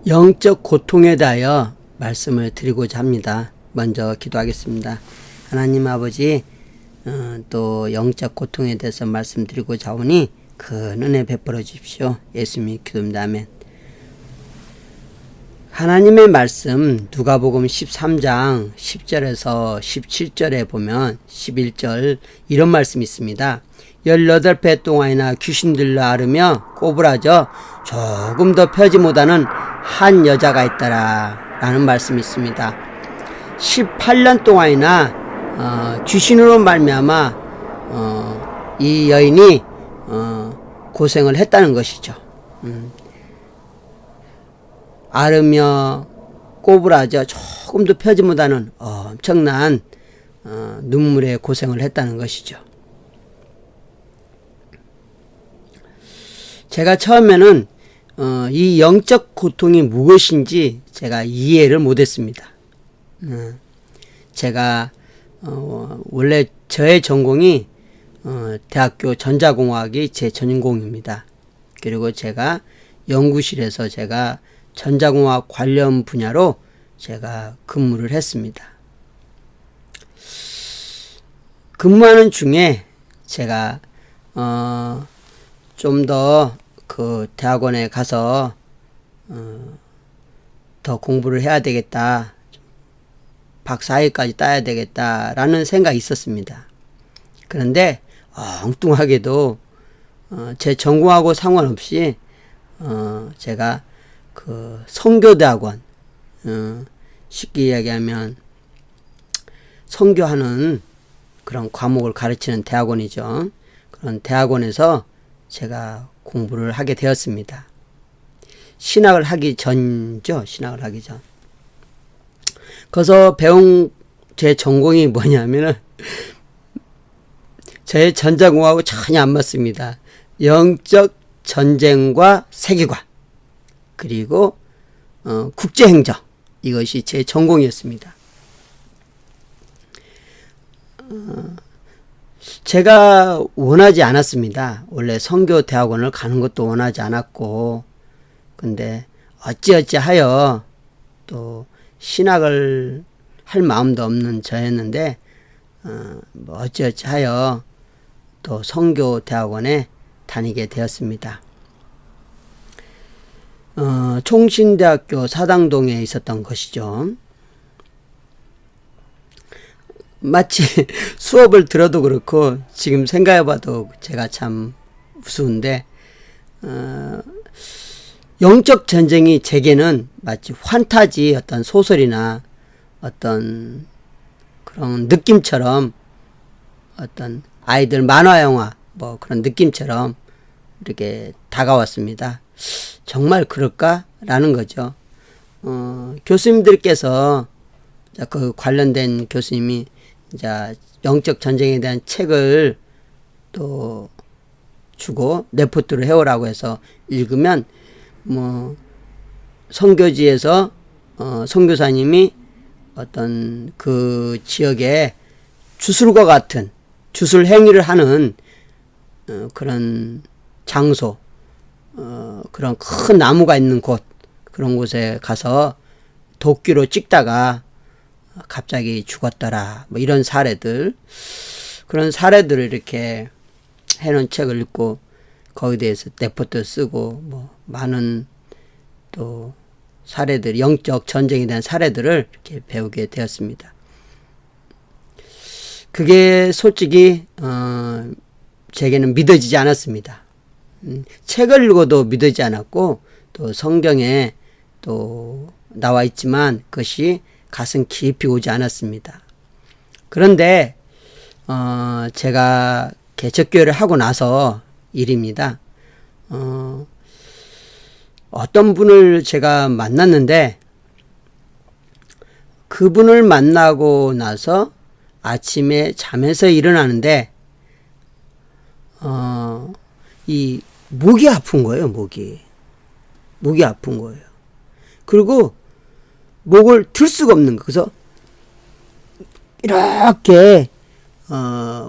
영적 고통에 대하여 말씀을 드리고자 합니다. 먼저 기도하겠습니다. 하나님 아버지, 또 영적 고통에 대해서 말씀드리고자 하오니 큰 은혜 베풀어 주십시오. 예수님의 기도입니다. 아멘. 하나님의 말씀 누가복음 13장 10절에서 17절에 보면 11절 이런 말씀이 있습니다. 18배 동안이나 귀신들로 앓으며 꼬부라져 조금 더 펴지 못하는 한 여자가 있더라 라는 말씀이 있습니다. 18년 동안이나 귀신으로 말미암아 이 여인이 고생을 했다는 것이죠. 앓으며 꼬부라져 조금도 펴지 못하는 엄청난 눈물의 고생을 했다는 것이죠. 제가 처음에는 이 영적 고통이 무엇인지 제가 이해를 못했습니다. 제가 원래 저의 전공이 대학교 전자공학이 제 전공입니다. 그리고 제가 연구실에서 제가 전자공학 관련 분야로 제가 근무를 했습니다. 근무하는 중에 제가 좀 더 그 대학원에 가서 더 공부를 해야 되겠다, 박사학위까지 따야 되겠다라는 생각이 있었습니다. 그런데 엉뚱하게도 제 전공하고 상관없이 제가 그 선교대학원, 쉽게 이야기하면 선교하는 그런 과목을 가르치는 대학원이죠. 그런 대학원에서 제가 공부를 하게 되었습니다. 신학을 하기 전이죠. 신학을 하기 전. 거기서 배운 제 전공이 뭐냐면은 제 전자공학하고 전혀 안 맞습니다. 영적 전쟁과 세계관, 그리고 국제행정, 이것이 제 전공이었습니다. 제가 원하지 않았습니다. 원래 선교 대학원을 가는 것도 원하지 않았고, 근데 어찌어찌 하여 또 신학을 할 마음도 없는 저였는데 어찌어찌 하여 또 선교 대학원에 다니게 되었습니다. 총신대학교 사당동에 있었던 것이죠. 마치 수업을 들어도 그렇고 지금 생각해봐도 제가 참 우스운데, 영적 전쟁이 제게는 마치 환타지 어떤 소설이나 어떤 그런 느낌처럼, 어떤 아이들 만화 영화 뭐 그런 느낌처럼 이렇게 다가왔습니다. 정말 그럴까라는 거죠. 교수님들께서, 그 관련된 교수님이 이제 영적 전쟁에 대한 책을 또 주고 레포트를 해오라고 해서 읽으면, 뭐 선교지에서 선교사님이 어떤 그 지역에 주술과 같은 주술 행위를 하는 그런 장소, 그런 큰 나무가 있는 곳, 그런 곳에 가서 도끼로 찍다가 갑자기 죽었더라, 뭐 이런 사례들, 그런 사례들을 이렇게 해놓은 책을 읽고 거기에 대해서 레포트 쓰고, 뭐 많은 또 사례들, 영적 전쟁에 대한 사례들을 이렇게 배우게 되었습니다. 그게 솔직히 제게는 믿어지지 않았습니다. 책을 읽어도 믿어지지 않았고, 또 성경에 또 나와 있지만 그것이 가슴 깊이 오지 않았습니다. 그런데 제가 개척교회를 하고 나서 일입니다. 어떤 분을 제가 만났는데, 그분을 만나고 나서 아침에 잠에서 일어나는데 이 목이 아픈 거예요. 목이 아픈 거예요. 그리고 목을 들 수가 없는 거. 그래서 이렇게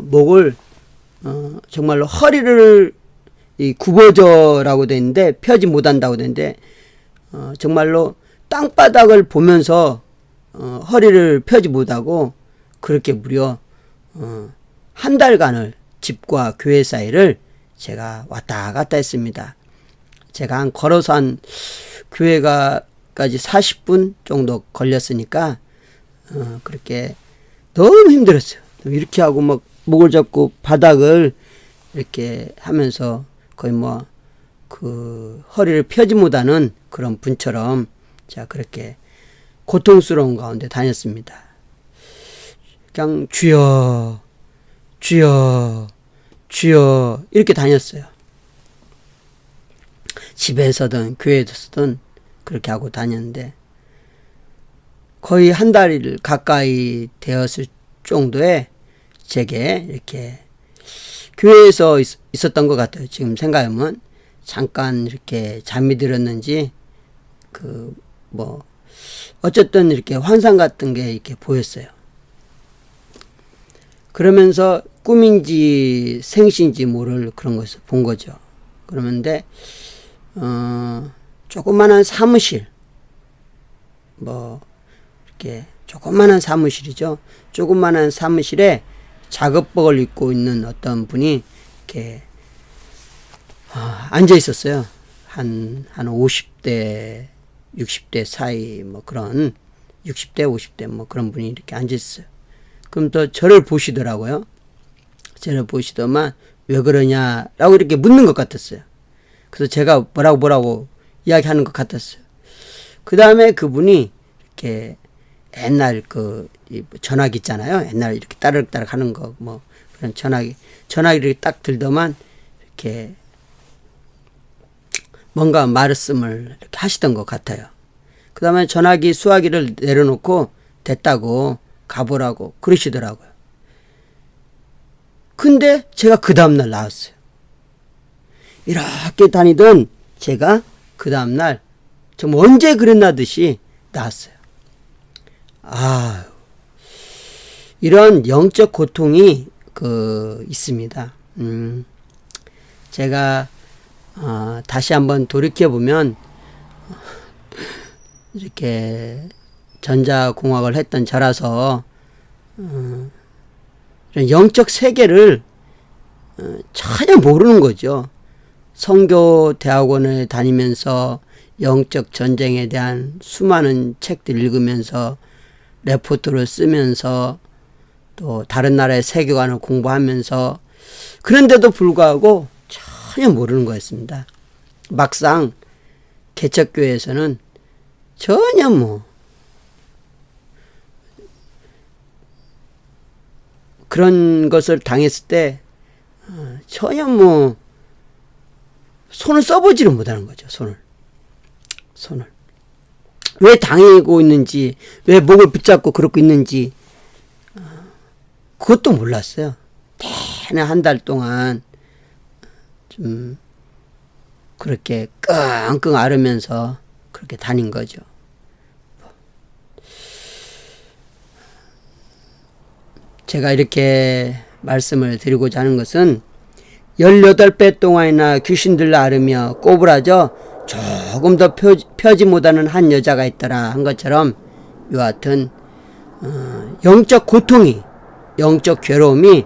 목을 정말로 허리를 이 굽어져라고 되어 있는데 펴지 못한다고 되는데 정말로 땅바닥을 보면서 허리를 펴지 못하고 그렇게 무려 한 달간을 집과 교회 사이를 제가 왔다 갔다 했습니다. 제가 걸어서 교회가까지 40분 정도 걸렸으니까 그렇게 너무 힘들었어요. 이렇게 하고 막 목을 잡고 바닥을 이렇게 하면서 거의 그 허리를 펴지 못하는 그런 분처럼 제가 그렇게 고통스러운 가운데 다녔습니다. 그냥 주여 주여 주여 이렇게 다녔어요. 집에서든 교회에서든 그렇게 하고 다녔는데 거의 한 달 가까이 되었을 정도에 제게 이렇게 교회에서 있었던 것 같아요. 지금 생각하면 잠깐 이렇게 잠이 들었는지 어쨌든 이렇게 환상 같은 게 이렇게 보였어요. 그러면서 꿈인지 생시인지 모를 그런 것을 본 거죠. 그러는데 조그만한 사무실 이렇게 조그만한 사무실이죠. 조그만한 사무실에 작업복을 입고 있는 어떤 분이 이렇게 앉아 있었어요. 한 50대 60대 사이 그런 60대 50대 그런 분이 이렇게 앉아 있어요. 그럼 또 저를 보시더라고요. 저를 보시더만 왜 그러냐라고 이렇게 묻는 것 같았어요. 그래서 제가 뭐라고 이야기하는 것 같았어요. 그 다음에 그분이 이렇게 옛날 전화기 있잖아요. 옛날 이렇게 따르륵따르륵 하는 거 그런 전화기를 딱 들더만 이렇게 뭔가 말씀을 이렇게 하시던 것 같아요. 그 다음에 전화기 수화기를 내려놓고 됐다고 가보라고 그러시더라고요. 근데 제가 그 다음날 나왔어요. 이렇게 다니던 제가 그 다음날 정말 언제 그랬나 듯이 나왔어요. 이런 영적 고통이 있습니다. 제가 다시 한번 돌이켜보면 이렇게 전자공학을 했던 저라서 이런 영적 세계를 전혀 모르는 거죠. 선교 대학원을 다니면서 영적 전쟁에 대한 수많은 책들 읽으면서 레포트를 쓰면서 또 다른 나라의 세계관을 공부하면서 그런데도 불구하고 전혀 모르는 거였습니다. 막상 개척교회에서는 전혀 그런 것을 당했을 때 전혀 손을 써보지를 못하는 거죠. 손을 왜 당하고 있는지, 왜 목을 붙잡고 그러고 있는지 그것도 몰랐어요. 내내 한 달 동안 좀 그렇게 끙끙 앓으면서 그렇게 다닌 거죠. 제가 이렇게 말씀을 드리고자 하는 것은 18배 동안이나 귀신들로 앓으며 꼬부라져 조금 더 펴지 못하는 한 여자가 있더라 한 것처럼 여하튼 영적 고통이, 영적 괴로움이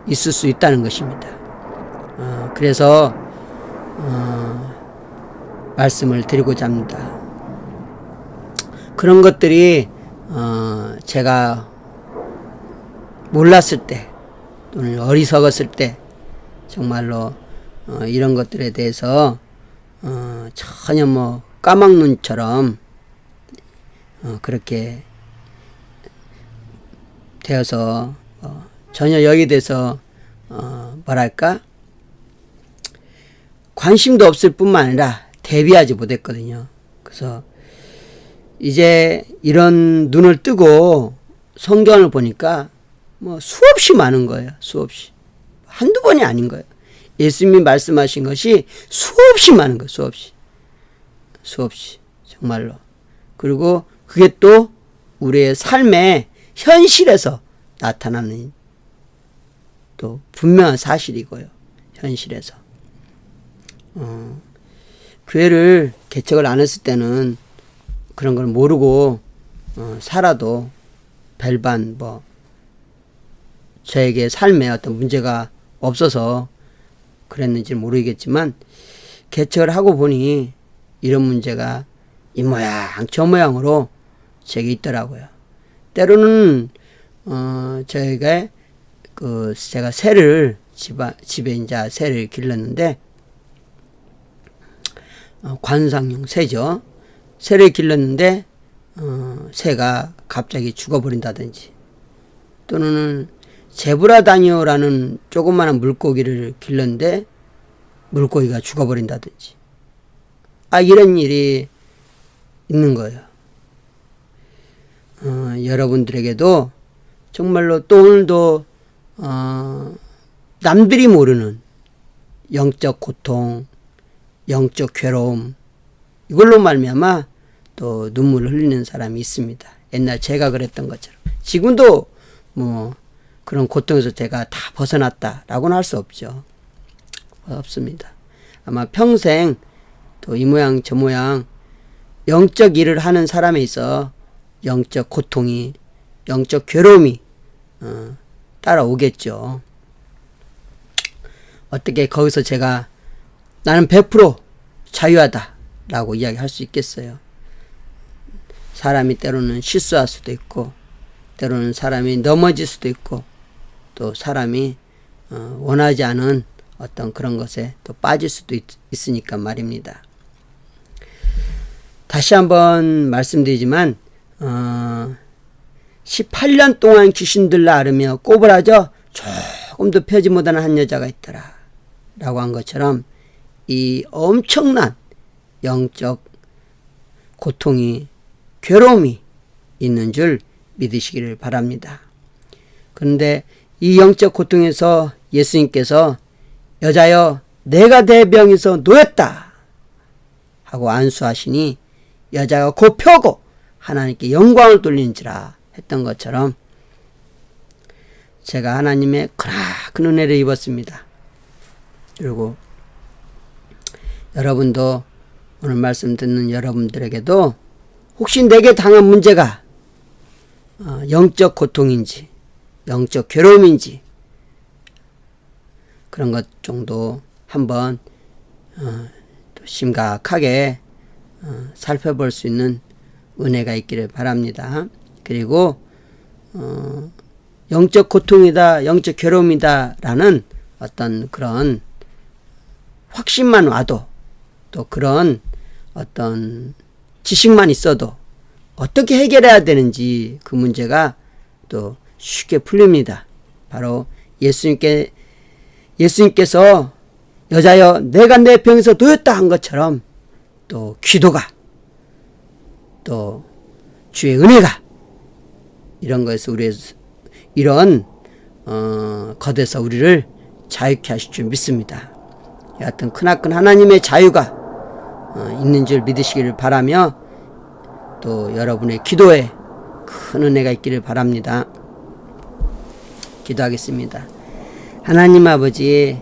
있을 수 있다는 것입니다. 그래서 말씀을 드리고자 합니다. 그런 것들이 제가 몰랐을 때 또는 어리석었을 때 정말로 이런 것들에 대해서 전혀 까막눈처럼 그렇게 되어서 전혀 여기에 대해서 뭐랄까 관심도 없을 뿐만 아니라 대비하지 못했거든요. 그래서 이제 이런 눈을 뜨고 성경을 보니까 수없이 많은 거예요. 수없이. 한두 번이 아닌 거예요. 예수님이 말씀하신 것이 수없이 많은 거예요. 수없이. 정말로. 그리고 그게 또 우리의 삶의 현실에서 나타나는 또 분명한 사실이고요. 현실에서. 교회를 개척을 안 했을 때는 그런 걸 모르고 살아도 별반 저에게 삶에 어떤 문제가 없어서 그랬는지 모르겠지만 개척을 하고 보니 이런 문제가 이 모양 저 모양으로 제게 있더라고요. 때로는 제가 새를 집에 이제 새를 길렀는데 관상용 새죠. 새를 길렀는데 새가 갑자기 죽어버린다든지, 또는 제브라다니오라는 조그마한 물고기를 길렀는데 물고기가 죽어버린다든지, 이런 일이 있는 거예요. 여러분들에게도 정말로 또 오늘도 남들이 모르는 영적 고통, 영적 괴로움, 이걸로 말미암아 또 눈물을 흘리는 사람이 있습니다. 옛날 제가 그랬던 것처럼. 지금도 그런 고통에서 제가 다 벗어났다라고는 할 수 없죠. 없습니다. 아마 평생 또 이 모양 저 모양 영적 일을 하는 사람에 있어 영적 고통이, 영적 괴로움이 따라오겠죠. 어떻게 거기서 제가 나는 100% 자유하다 라고 이야기할 수 있겠어요. 사람이 때로는 실수할 수도 있고, 때로는 사람이 넘어질 수도 있고, 또 사람이 원하지 않은 어떤 그런 것에 또 빠질 수도 있으니까 말입니다. 다시 한번 말씀드리지만 18년 동안 귀신들라 앓으며 꼬부라져 조금도 펴지 못하는 한 여자가 있더라 라고 한 것처럼 이 엄청난 영적 고통이, 괴로움이 있는 줄 믿으시기를 바랍니다. 그런데 이 영적 고통에서 예수님께서 여자여 내가 내 병에서 놓였다 하고 안수하시니 여자가 곧 펴고 하나님께 영광을 돌리는지라 했던 것처럼 제가 하나님의 크나큰 은혜를 입었습니다. 그리고 여러분도, 오늘 말씀 듣는 여러분들에게도 혹시 내게 당한 문제가 영적 고통인지 영적 괴로움인지 그런 것 정도 한번 또 심각하게 살펴볼 수 있는 은혜가 있기를 바랍니다. 그리고 영적 고통이다, 영적 괴로움이다 라는 어떤 그런 확신만 와도, 또 그런 어떤 지식만 있어도 어떻게 해결해야 되는지 그 문제가 또 쉽게 풀립니다. 바로 예수님께서 여자여 내가 내 병에서 놓였다 한 것처럼 또 기도가, 또 주의 은혜가 이런 것에서 이런 것에서 우리를 자유케 하실 줄 믿습니다. 여하튼 크나큰 하나님의 자유가 있는 줄 믿으시기를 바라며, 또 여러분의 기도에 큰 은혜가 있기를 바랍니다. 기도하겠습니다. 하나님 아버지,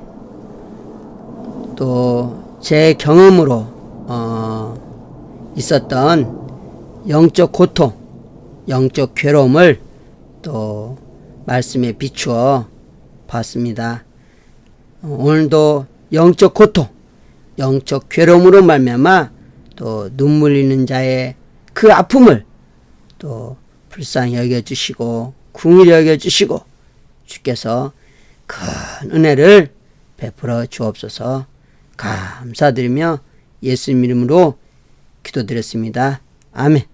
또 제 경험으로 있었던 영적 고통, 영적 괴로움을 또 말씀에 비추어 봤습니다. 오늘도 영적 고통, 영적 괴로움으로 말미암아 또 눈물 흘리는 자의 그 아픔을 또 불쌍히 여겨주시고 긍휼히 여겨주시고 주께서 큰 은혜를 베풀어 주옵소서. 감사드리며 예수님 이름으로 기도드렸습니다. 아멘.